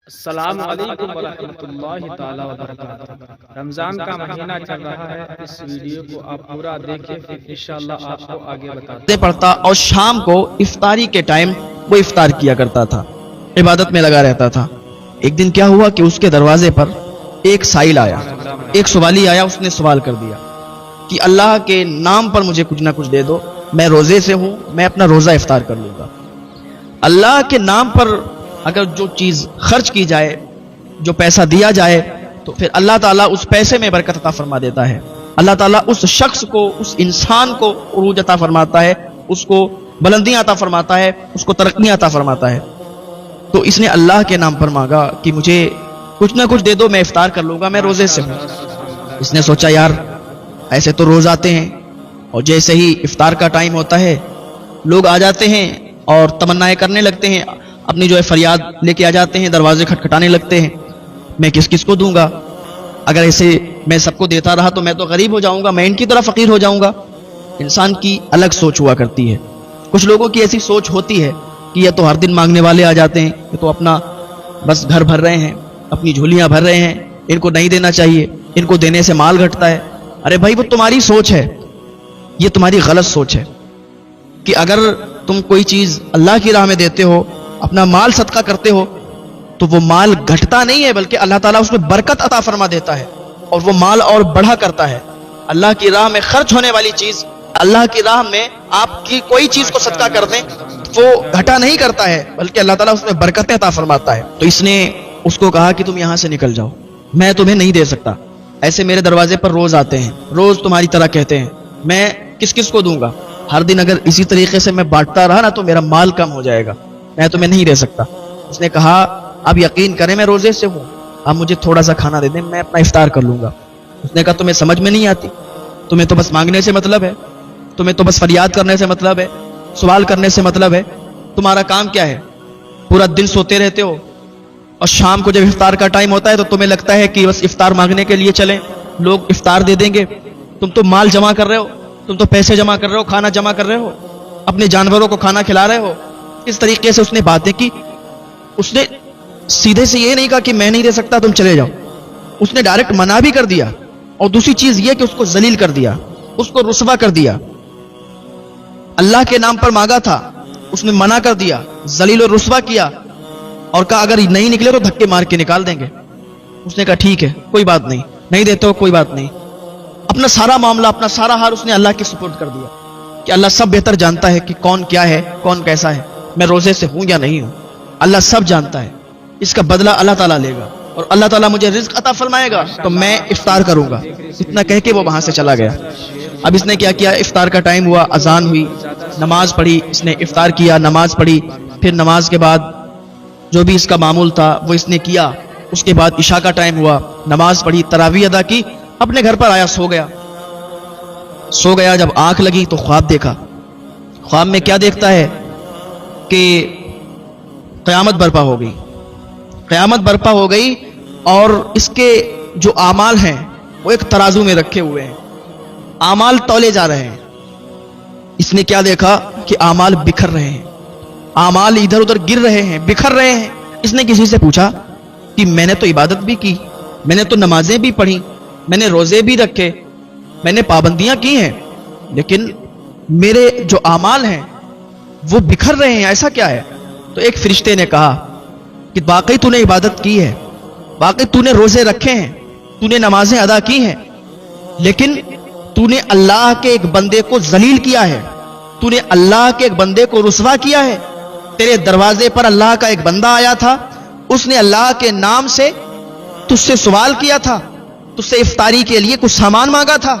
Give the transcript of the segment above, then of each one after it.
السلام علیکم ورحمۃ اللہ تعالی وبرکاتہ۔ رمضان کا مہینہ چل رہا ہے، اس ویڈیو کو آپ پورا دیکھیں، پھر انشاءاللہ آپ کو آگے بتاتے پڑھتا اور شام کو افطاری کے ٹائم وہ افطار کیا کرتا تھا، عبادت میں لگا رہتا تھا۔ ایک دن کیا ہوا کہ اس کے دروازے پر ایک سائل آیا، ایک سوالی آیا۔ اس نے سوال کر دیا کہ اللہ کے نام پر مجھے کچھ نہ کچھ دے دو، میں روزے سے ہوں، میں اپنا روزہ افطار کر لوں گا۔ اللہ کے نام پر اگر جو چیز خرچ کی جائے، جو پیسہ دیا جائے، تو پھر اللہ تعالیٰ اس پیسے میں برکت عطا فرما دیتا ہے۔ اللہ تعالیٰ اس شخص کو، اس انسان کو عروج عطا فرماتا ہے، اس کو بلندیاں عطا فرماتا ہے، اس کو ترقیاں عطا فرماتا ہے۔ تو اس نے اللہ کے نام پر مانگا کہ مجھے کچھ نہ کچھ دے دو، میں افطار کر لوں گا، میں روزے سے ہوں۔ اس نے سوچا یار ایسے تو روز آتے ہیں، اور جیسے ہی افطار کا ٹائم ہوتا ہے لوگ آ جاتے ہیں اور تمنائیں کرنے لگتے ہیں، اپنی جو ہے فریاد لے کے آ جاتے ہیں، دروازے کھٹکھٹانے لگتے ہیں، میں کس کس کو دوں گا؟ اگر ایسے میں سب کو دیتا رہا تو میں تو غریب ہو جاؤں گا، میں ان کی طرح فقیر ہو جاؤں گا۔ انسان کی الگ سوچ ہوا کرتی ہے۔ کچھ لوگوں کی ایسی سوچ ہوتی ہے کہ یہ تو ہر دن مانگنے والے آ جاتے ہیں، یہ تو اپنا بس گھر بھر رہے ہیں، اپنی جھولیاں بھر رہے ہیں، ان کو نہیں دینا چاہیے، ان کو دینے سے مال گھٹتا ہے۔ ارے بھائی وہ تمہاری سوچ ہے، یہ تمہاری غلط سوچ ہے کہ اگر تم کوئی چیز اللہ کی راہ میں دیتے ہو، اپنا مال صدقہ کرتے ہو، تو وہ مال گھٹتا نہیں ہے، بلکہ اللہ تعالیٰ اس میں برکت عطا فرما دیتا ہے، اور وہ مال اور بڑھا کرتا ہے۔ اللہ کی راہ میں خرچ ہونے والی چیز، اللہ کی راہ میں آپ کی کوئی چیز کو صدقہ کر دیں، وہ گھٹا نہیں کرتا ہے، بلکہ اللہ تعالیٰ اس میں برکتیں عطا فرماتا ہے۔ تو اس نے اس کو کہا کہ تم یہاں سے نکل جاؤ، میں تمہیں نہیں دے سکتا، ایسے میرے دروازے پر روز آتے ہیں، روز تمہاری طرح کہتے ہیں، میں کس کس کو دوں گا؟ ہر دن اگر اسی طریقے سے میں بانٹتا رہا نا تو میرا مال کم ہو جائے گا، میں تمہیں نہیں دے سکتا۔ اس نے کہا اب یقین کریں میں روزے سے ہوں، اب مجھے تھوڑا سا کھانا دے دیں، میں اپنا افطار کر لوں گا۔ اس نے کہا تمہیں سمجھ میں نہیں آتی، تمہیں تو بس مانگنے سے مطلب ہے، تمہیں تو بس فریاد کرنے سے مطلب ہے، سوال کرنے سے مطلب ہے، تمہارا کام کیا ہے؟ پورا دن سوتے رہتے ہو، اور شام کو جب افطار کا ٹائم ہوتا ہے تو تمہیں لگتا ہے کہ بس افطار مانگنے کے لیے چلیں، لوگ افطار دے دیں گے۔ تم تو مال جمع کر رہے ہو، تم تو پیسے جمع کر رہے ہو، کھانا جمع کر رہے ہو، اپنے جانوروں کو کھانا کھلا رہے ہو۔ اس طریقے سے اس نے باتیں کی۔ اس نے سیدھے سے یہ نہیں کہا کہ میں نہیں دے سکتا تم چلے جاؤ، اس نے ڈائریکٹ منع بھی کر دیا، اور دوسری چیز یہ کہ اس کو ذلیل کر دیا، اس کو رسوا کر دیا۔ اللہ کے نام پر مانگا تھا، اس نے منع کر دیا، ذلیل و رسوا کیا، اور کہا اگر نہیں نکلے تو دھکے مار کے نکال دیں گے۔ اس نے کہا ٹھیک ہے کوئی بات نہیں، نہیں دیتے ہو کوئی بات نہیں۔ اپنا سارا معاملہ، اپنا سارا حال اس نے اللہ کے سپرد کر دیا کہ اللہ سب بہتر جانتا ہے کہ کون کیا ہے، کون کیسا ہے، میں روزے سے ہوں یا نہیں ہوں، اللہ سب جانتا ہے، اس کا بدلہ اللہ تعالیٰ لے گا، اور اللہ تعالیٰ مجھے رزق عطا فرمائے گا تو میں افطار کروں گا۔ اتنا کہہ کے وہ وہاں سے چلا گیا۔ اب اس نے کیا کیا، افطار کا ٹائم ہوا، اذان ہوئی، نماز پڑھی، اس نے افطار کیا، نماز پڑھی، پھر نماز کے بعد جو بھی اس کا معمول تھا وہ اس نے کیا۔ اس کے بعد عشاء کا ٹائم ہوا، نماز پڑھی، تراویح ادا کی، اپنے گھر پر آیا، سو گیا۔ جب آنکھ لگی تو خواب دیکھا۔ خواب میں کیا دیکھتا ہے کہ قیامت برپا ہو گئی، قیامت برپا ہو گئی، اور اس کے جو اعمال ہیں وہ ایک ترازو میں رکھے ہوئے ہیں، اعمال تولے جا رہے ہیں۔ اس نے کیا دیکھا کہ اعمال بکھر رہے ہیں، اعمال ادھر ادھر گر رہے ہیں، بکھر رہے ہیں۔ اس نے کسی سے پوچھا کہ میں نے تو عبادت بھی کی، میں نے تو نمازیں بھی پڑھی، میں نے روزے بھی رکھے، میں نے پابندیاں کی ہیں، لیکن میرے جو اعمال ہیں وہ بکھر رہے ہیں، ایسا کیا ہے؟ تو ایک فرشتے نے کہا کہ واقعی تو نے عبادت کی ہے، واقعی تو نے روزے رکھے ہیں، تو نے نمازیں ادا کی ہیں، لیکن تو نے اللہ کے ایک بندے کو ذلیل کیا ہے، تو نے اللہ کے ایک بندے کو رسوا کیا ہے۔ تیرے دروازے پر اللہ کا ایک بندہ آیا تھا، اس نے اللہ کے نام سے تجھ سے سوال کیا تھا، تجھ سے افطاری کے لیے کچھ سامان مانگا تھا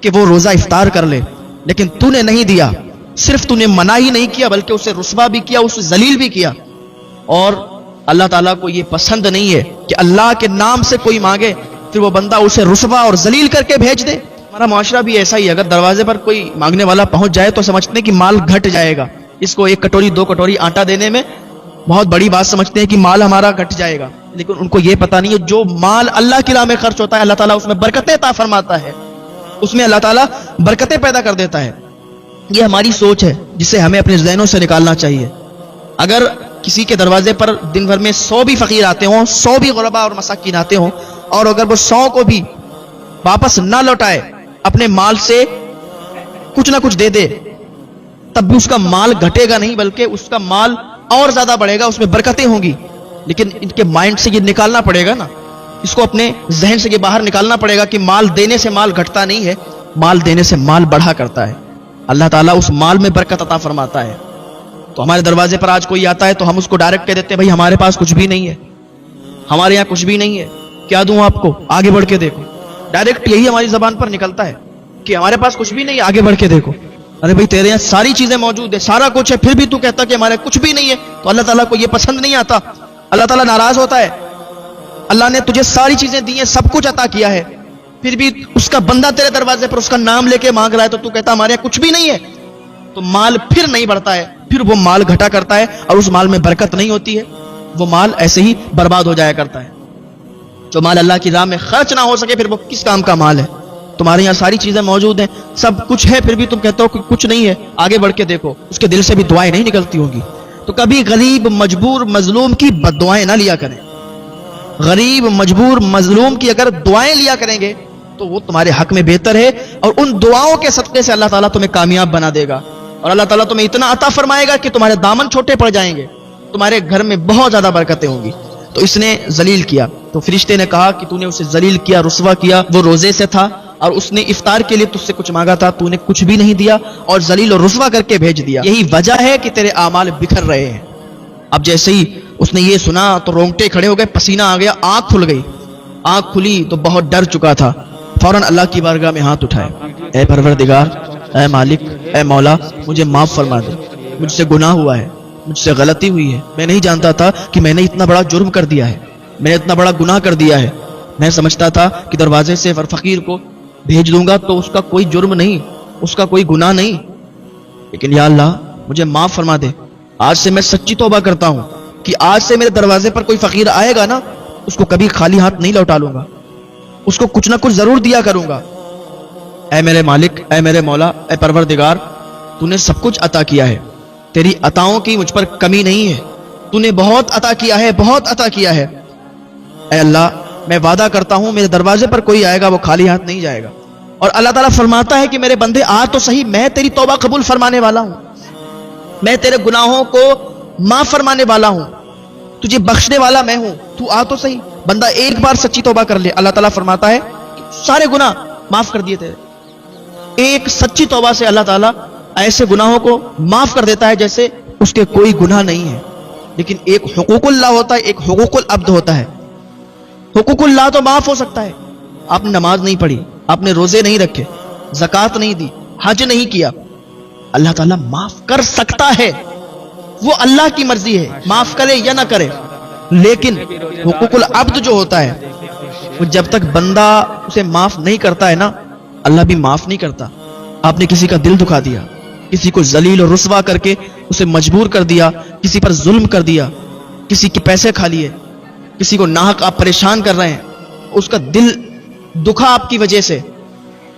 کہ وہ روزہ افطار کر لے، لیکن تو نے نہیں دیا۔ صرف تو نے منع ہی نہیں کیا بلکہ اسے رسوا بھی کیا، اسے ذلیل بھی کیا۔ اور اللہ تعالیٰ کو یہ پسند نہیں ہے کہ اللہ کے نام سے کوئی مانگے پھر وہ بندہ اسے رسوا اور ذلیل کر کے بھیج دے۔ ہمارا معاشرہ بھی ایسا ہی ہے، اگر دروازے پر کوئی مانگنے والا پہنچ جائے تو سمجھتے ہیں کہ مال گھٹ جائے گا، اس کو ایک کٹوری دو کٹوری آٹا دینے میں بہت بڑی بات سمجھتے ہیں کہ مال ہمارا گھٹ جائے گا، لیکن ان کو یہ پتہ نہیں ہے جو مال اللہ کی راہ میں خرچ ہوتا ہے اللہ تعالیٰ اس میں برکتیں عطا فرماتا ہے، اس میں اللہ تعالیٰ برکتیں پیدا کر دیتا ہے۔ یہ ہماری سوچ ہے جسے ہمیں اپنے ذہنوں سے نکالنا چاہیے۔ اگر किसी के दरवाजे पर दिन भर में 100 भी फकीर आते हों, 100 भी गुरबा और मसाकिन आते हों, और अगर वो 100 को भी वापस ना लौटाए, अपने माल से कुछ ना कुछ दे दे, तब भी उसका माल घटेगा नहीं, बल्कि उसका माल और ज्यादा बढ़ेगा, उसमें बरकतें होंगी। लेकिन इनके माइंड से ये निकालना पड़ेगा ना, इसको अपने जहन से ये बाहर निकालना पड़ेगा कि माल देने से माल घटता नहीं है, माल देने से माल बढ़ा करता है। अल्लाह ताला उस माल में बरकत अता फरमाता है। तो हमारे दरवाजे पर आज कोई आता है तो हम उसको डायरेक्ट कह देते हैं, भाई हमारे पास कुछ भी नहीं है, हमारे यहाँ कुछ भी नहीं है, क्या दूं आपको, आगे बढ़ के देखो। डायरेक्ट यही हमारी जबान पर निकलता है कि हमारे पास कुछ भी नहीं, आगे बढ़ के देखो। अरे भाई तेरे यहाँ सारी चीजें मौजूद है, सारा कुछ है, फिर भी तू कहता कि हमारे कुछ भी नहीं है, तो अल्लाह ताला को ये पसंद नहीं आता, अल्लाह ताला नाराज होता है। अल्लाह ने तुझे सारी चीजें दी हैं, सब कुछ अता किया है, फिर भी उसका बंदा तेरे दरवाजे पर उसका नाम लेके मांग रहा है, तो तू कहता हमारे यहाँ कुछ भी नहीं है, तो माल फिर नहीं बढ़ता है, फिर वो माल घटा करता है, और उस माल में बरकत नहीं होती है, वो माल ऐसे ही बर्बाद हो जाया करता है। जो माल अल्लाह की राह में खर्च ना हो सके, फिर वो किस काम का माल है। तुम्हारे यहाँ सारी चीजें मौजूद हैं, सब कुछ है, फिर भी तुम कहते हो कि कुछ नहीं है, आगे बढ़ के देखो, उसके दिल से भी दुआएं नहीं निकलती होंगी। तो कभी गरीब मजबूर मजलूम की बद्दुआएं ना लिया करें। गरीब मजबूर मजलूम की अगर दुआएं लिया करेंगे तो वो तुम्हारे हक में बेहतर है, और उन दुआओं के सदके से अल्लाह ताला तुम्हें कामयाब बना देगा, और अल्लाह ताला तुम्हें इतना अता फरमाएगा कि तुम्हारे दामन छोटे पड़ जाएंगे, तुम्हारे घर में बहुत ज्यादा बरकतें होंगी। तो इसने जलील किया, तो फरिश्ते ने कहा कि तूने उसे जलील किया, रुसवा किया, वो रोजे से था और उसने इफ्तार के लिए तुझसे कुछ मांगा था, तूने कुछ भी नहीं दिया और जलील और रुसवा करके भेज दिया। यही वजह है कि तेरे आमाल बिखर रहे हैं। अब जैसे ही उसने ये सुना तो रोंगटे खड़े हो गए, पसीना आ गया, आंख खुल गई। आंख खुली तो बहुत डर चुका था, फौरन अल्लाह की बारगाह में हाथ उठाए, ऐ परवरदिगार, ऐ मालिक, ऐ मौला, मुझे माफ फरमा दे, मुझसे गुनाह हुआ है, मुझसे गलती हुई है, मैं नहीं जानता था कि मैंने इतना बड़ा जुर्म कर दिया है, मैंने इतना बड़ा गुनाह कर दिया है। मैं समझता था कि दरवाजे से फकीर को भेज दूंगा तो उसका कोई जुर्म नहीं, उसका कोई गुनाह नहीं, लेकिन या अल्लाह मुझे माफ फरमा दे। आज से मैं सच्ची तौबा करता हूं कि आज से मेरे दरवाजे पर कोई फकीर आएगा ना, उसको कभी खाली हाथ नहीं लौटा लूंगा, उसको कुछ ना कुछ जरूर दिया करूंगा। ऐ मेरे मालिक, ऐ मेरे मौला, ऐ परवरदिगार, तूने सब कुछ अता किया है, तेरी अताओं की मुझ पर कमी नहीं है, तूने बहुत अता किया है, बहुत अता किया है। ऐ अल्लाह, मैं वादा करता हूं मेरे दरवाजे पर कोई आएगा वो खाली हाथ नहीं जाएगा। और अल्लाह ताला फरमाता है कि मेरे बंदे आ तो सही, मैं तेरी तौबा कबूल फरमाने वाला हूं, मैं तेरे गुनाहों को माफ फरमाने वाला हूं, तुझे बख्शने वाला मैं हूं, तू आ तो सही। बंदा एक बार सच्ची तौबा कर ले, अल्लाह ताला फरमाता है सारे गुनाह माफ कर दिए तेरे। एक सच्ची तौबा से अल्लाह ताला ऐसे गुनाहों को माफ कर देता है जैसे उसके कोई गुनाह नहीं है। लेकिन एक हुकूकुल्लाह होता है, एक हुकूकुल अब्द होता है। हुकूकुल्लाह तो माफ हो सकता है, आपने नमाज नहीं पढ़ी, आपने रोजे नहीं रखे, ज़कात नहीं दी, हज नहीं किया, अल्लाह ताला माफ कर सकता है, वो अल्लाह की मर्जी है, माफ करे या ना करे। लेकिन हुकूकुल अब्द जो होता है, वो जब तक बंदा उसे माफ नहीं करता है ना, अल्लाह भी माफ नहीं करता। आपने किसी का दिल दुखा दिया, किसी को जलील और रुसवा करके उसे मजबूर कर दिया, किसी पर जुल्म कर दिया, किसी के पैसे खा लिए, किसी को नाहक आप परेशान कर रहे हैं, उसका दिल दुखा आपकी वजह से,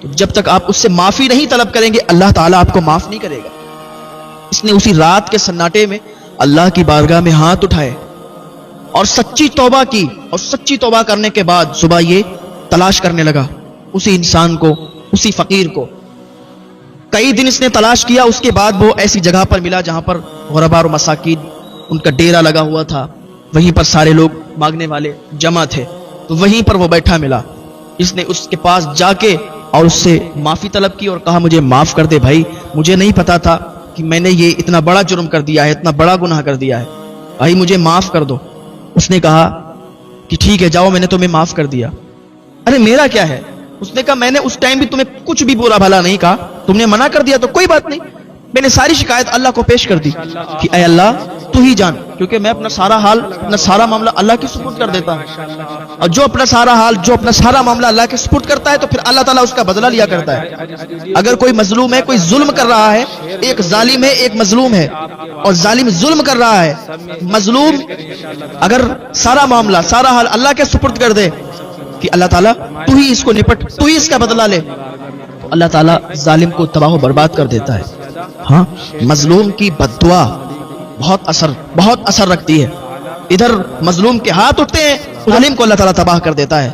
तो जब तक आप उससे माफी नहीं तलब करेंगे अल्लाह ताला आपको माफ नहीं करेगा। इसने उसी रात के सन्नाटे में अल्लाह की बारगाह में हाथ उठाए और सच्ची तौबा की, और सच्ची तौबा करने के बाद सुबह ये तलाश करने लगा उसी इंसान को, उसी फकीर को। कई दिन इसने तलाश किया, उसके बाद वो ऐसी जगह पर मिला जहां पर गुरबा और मसाकीन उनका डेरा लगा हुआ था, वहीं पर सारे लोग मांगने वाले जमा थे, तो वहीं पर वो बैठा मिला। इसने उसके पास जाके और उससे माफी तलब की और कहा मुझे माफ कर दे भाई, मुझे नहीं पता था कि मैंने ये इतना बड़ा जुर्म कर दिया है, इतना बड़ा गुनाह कर दिया है, भाई मुझे माफ कर दो। उसने कहा कि ठीक है जाओ, मैंने तुम्हें माफ कर दिया। अरे मेरा क्या है? उसने कहा मैंने उस टाइम भी तुम्हें कुछ भी बुरा भला नहीं कहा, तुमने मना कर दिया तो कोई बात नहीं, मैंने सारी शिकायत अल्लाह को पेश कर दी कि ऐ अल्लाह तू ही जान, क्योंकि मैं अपना सारा हाल, अपना सारा मामला अल्लाह के सुपुर्द कर देता हूं। और जो अपना सारा हाल, जो अपना सारा मामला अल्लाह के सुपुर्द करता है तो फिर अल्लाह ताला उसका बदला लिया करता है। अगर कोई मजलूम है, कोई जुल्म कर रहा है, एक जालिम है, एक मजलूम है, और जालिम जुल्म कर रहा है, मजलूम अगर सारा मामला, सारा हाल अल्लाह के सुपुर्द कर दे कि अल्लाह ताला तू ही इसको निपट, तू ही इसका बदला ले, तो अल्लाह ताला जालिम को तबाह बर्बाद कर देता है। हाँ, मजलूम की बद्दुआ بہت اثر رکھتی ہے. ادھر مظلوم کے ہاتھ اٹھتے ہیں، ظالم کو اللہ تعالیٰ تباہ کر دیتا ہے.